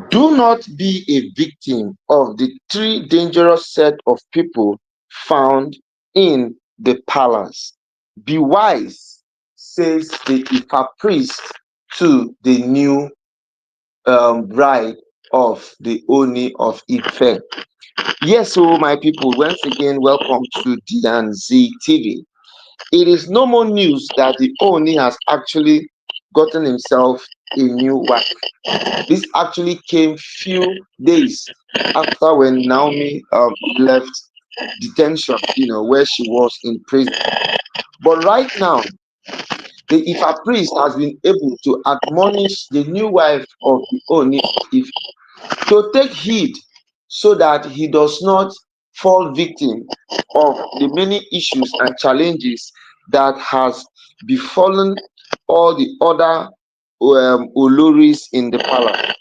Do not be a victim of the three dangerous set of people found in the palace. Be wise, says the Ifa priest to the new bride of the Ooni of Ife. Yes, so my people, once again, welcome to D&Z TV. It is no more news that the Ooni has actually gotten himself a new wife. This actually came few days after when Naomi left detention, where she was in prison. But right now, the Ifa priest has been able to admonish the new wife of the Ooni if to take heed so that he does not fall victim of the many issues and challenges that has befallen all the other Oloris in the palace.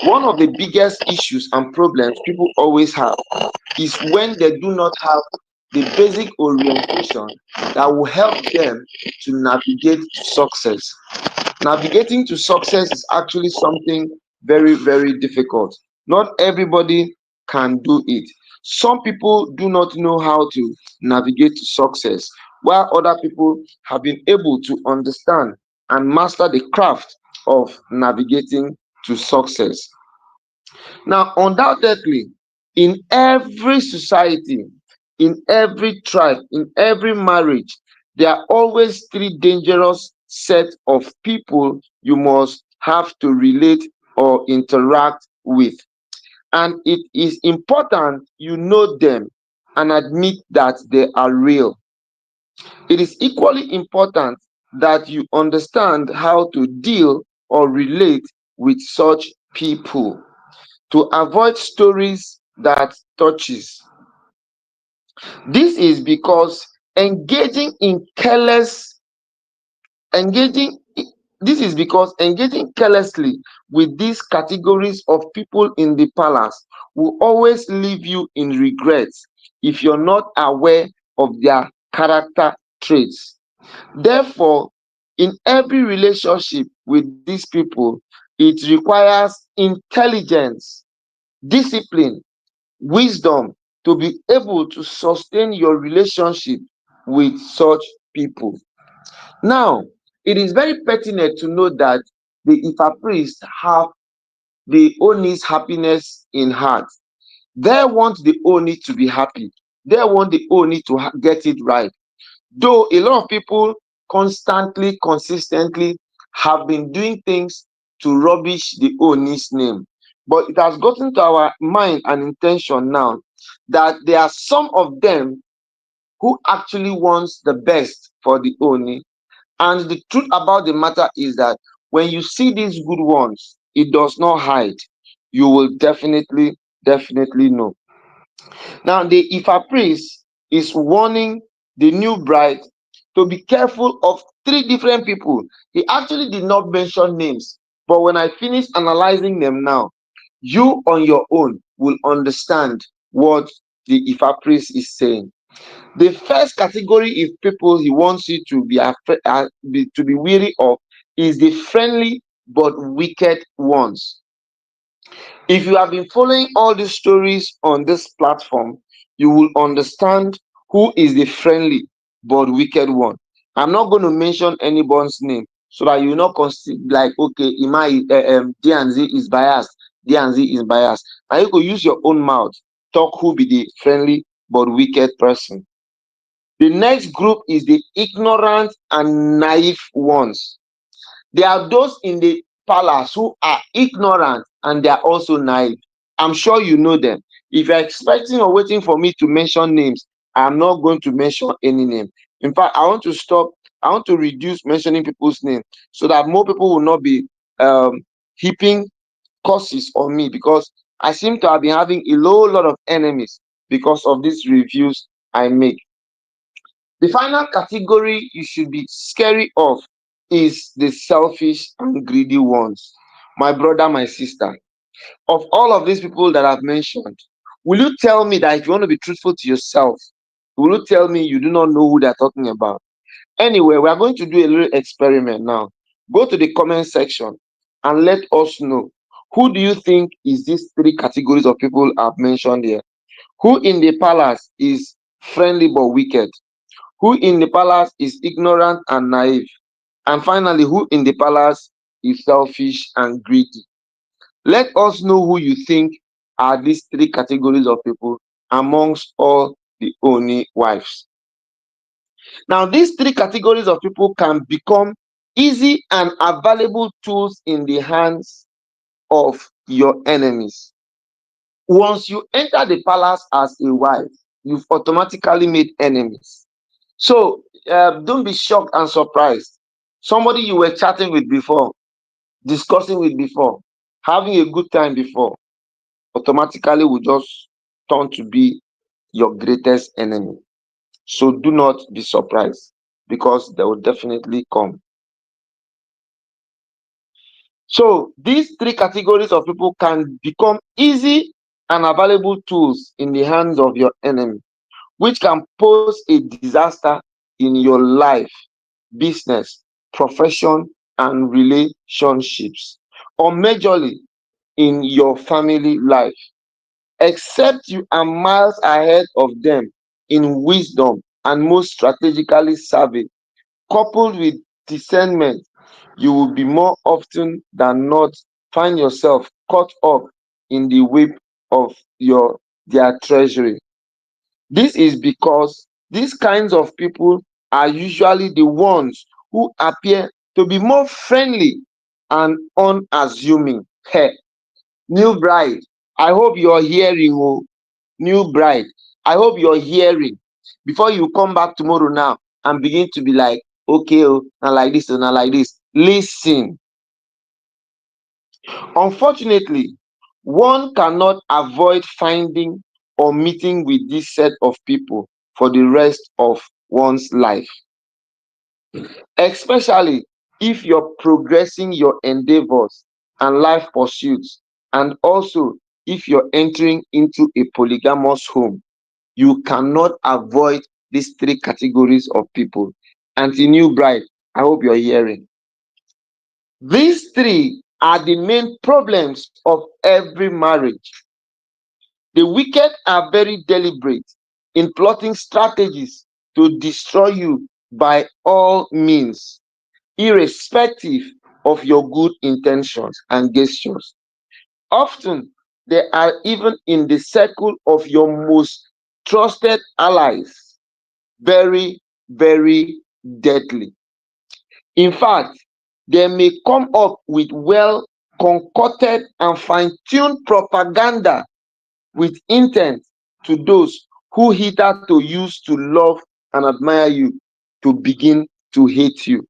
One of the biggest issues and problems people always have is when they do not have the basic orientation that will help them to navigate to success. Navigating to success is actually something very, very difficult. Not everybody can do it. Some people do not know how to navigate to success, while other people have been able to understand and master the craft of navigating to success. Now, undoubtedly, in every society, in every tribe, in every marriage, there are always three dangerous sets of people you must have to relate or interact with. And it is important you know them and admit that they are real. It is equally important that you understand how to deal or relate with such people to avoid stories that touches. This is because engaging in careless engaging this is because engaging carelessly with these categories of people in the palace will always leave you in regrets if you're not aware of their character traits. Therefore, in every relationship with these people, it requires intelligence, discipline, wisdom to be able to sustain your relationship with such people. Now, it is very pertinent to know that the Ifa priests have the Oni's happiness in heart. They want the Oni to be happy. They want the Oni to get it right. Though a lot of people constantly, consistently have been doing things to rubbish the Oni's name. But it has gotten to our mind and intention now that there are some of them who actually wants the best for the Oni. And the truth about the matter is that when you see these good ones, it does not hide. You will definitely know. Now, the Ifa priest is warning the new bride to be careful of three different people. He actually did not mention names, but when I finish analyzing them now, you on your own will understand what the Ifa priest is saying. The first category of people he wants you to to be weary of is the friendly but wicked ones. If you have been following all these stories on this platform, you will understand who is the friendly but wicked one. I'm not going to mention anyone's name so that you will not consider like, okay, D&Z is biased. D&Z is biased. And you could use your own mouth, talk who be the friendly but wicked person. The next group is the ignorant and naive ones. There are those in the palace who are ignorant and they are also naive. I'm sure you know them. If you're expecting or waiting for me to mention names, I'm not going to mention any name. In fact, I want to reduce mentioning people's name so that more people will not be heaping curses on me because I seem to have been having a low lot of enemies because of these reviews I make. The final category you should be scary of is the selfish and greedy ones. My brother, my sister, of all of these people that I've mentioned, will you tell me that if you want to be truthful to yourself, will you tell me you do not know who they're talking about? Anyway, we are going to do a little experiment now. Go to the comment section and let us know Who do you think is these three categories of people I've mentioned here? Who in the palace is friendly but wicked? Who in the palace is ignorant and naive? And finally, who in the palace is selfish and greedy? Let us know who you think are these three categories of people amongst all the Ooni wives. Now, these three categories of people can become easy and available tools in the hands of your enemies. Once you enter the palace as a wife, you've automatically made enemies. So don't be shocked and surprised. Somebody you were chatting with before, discussing with before, having a good time before, automatically will just turn to be your greatest enemy. So do not be surprised, because they will definitely come. So these three categories of people can become easy and available tools in the hands of your enemy, which can pose a disaster in your life, business, profession, and relationships, or majorly in your family life. Except you are miles ahead of them in wisdom and most strategically savvy, coupled with discernment, you will be more often than not find yourself caught up in the web of their treasury. This is because these kinds of people are usually the ones who appear to be more friendly and unassuming. Hey, new bride, I hope you're hearing. Oh, new bride, I hope you're hearing. Before you come back tomorrow now and begin to be like, okay, oh, not like this, not like this. Listen. Unfortunately, one cannot avoid finding or meeting with this set of people for the rest of one's life, especially if you're progressing your endeavors and life pursuits, and also if you're entering into a polygamous home. You cannot avoid these three categories of people. Auntie New Bride, I hope you're hearing. These three are the main problems of every marriage. The wicked are very deliberate in plotting strategies to destroy you by all means, irrespective of your good intentions and gestures. Often, they are even in the circle of your most trusted allies. Very, very deadly. In fact, they may come up with well concocted and fine tuned propaganda with intent to those who hitherto used to love and admire you to begin to hate you.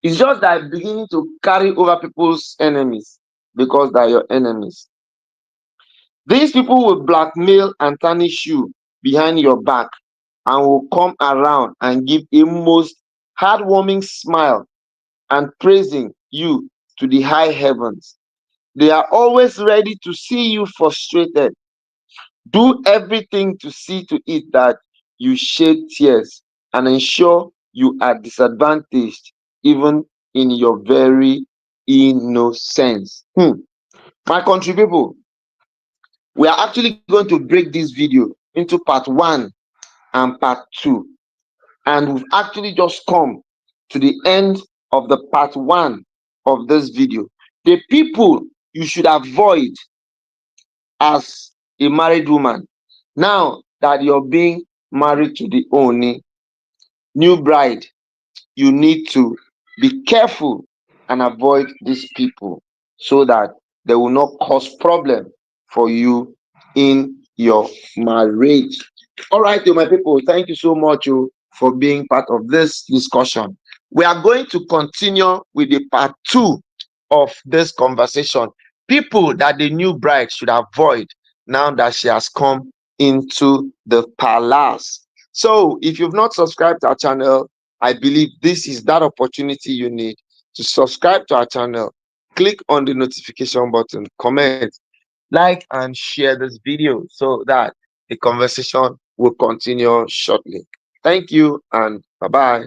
It's just that beginning to carry over people's enemies because they're your enemies. These people will blackmail and tarnish you behind your back and will come around and give a most heartwarming smile and praising you to the high heavens. They are always ready to see you frustrated. Do everything to see to it that you shed tears and ensure you are disadvantaged even in your very innocence. My country people, we are actually going to break this video into part 1 and part 2. And we've actually just come to the end of the part 1 of this video. The people you should avoid as a married woman. Now that you're being married to the Ooni, new bride, you need to be careful and avoid these people so that they will not cause problem for you in your marriage. All right, my people, thank you so much for being part of this discussion. We are going to continue with the part 2 of this conversation. People that the new bride should avoid now that she has come into the palace. So if you've not subscribed to our channel, I believe this is that opportunity you need to subscribe to our channel. Click on the notification button, comment, like, and share this video so that the conversation will continue shortly. Thank you and bye-bye.